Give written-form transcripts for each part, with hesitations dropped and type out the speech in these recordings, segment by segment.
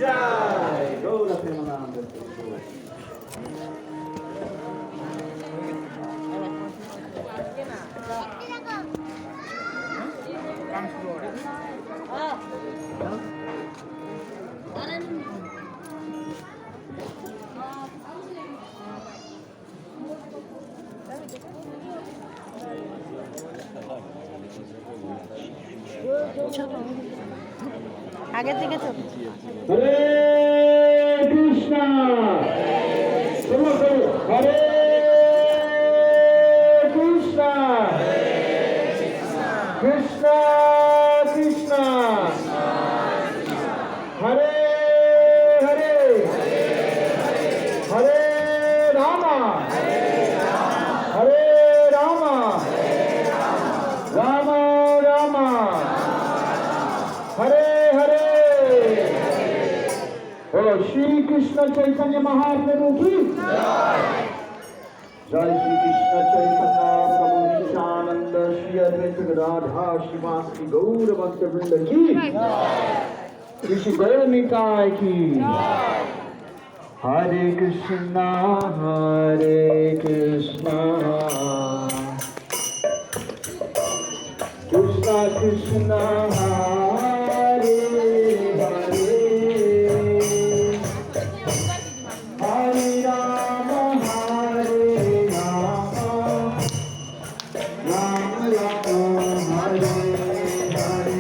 जय गौर प्रेमानंद। আগের দিকে তো হরে কৃষ্ণ হরে কৃষ্ণ কৃষ্ণ কৃষ্ণ হরে হরে হরে রাম হরে রাম রাম রাম हरे हरे। बोलो श्री कृष्ण चैतन्य महाप्रभु की जय। श्री कृष्ण चैतन्य प्रभु नित्यानंद श्री अद्वैत राधा श्रीवासरी गौर भक्त वृंद की श्री गौर निकाय की। हरे Krishna Krishna Krishna Hare Hare Hare Ram Ram Ram Hare Hare.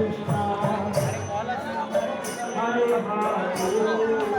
Krishna Hare Hare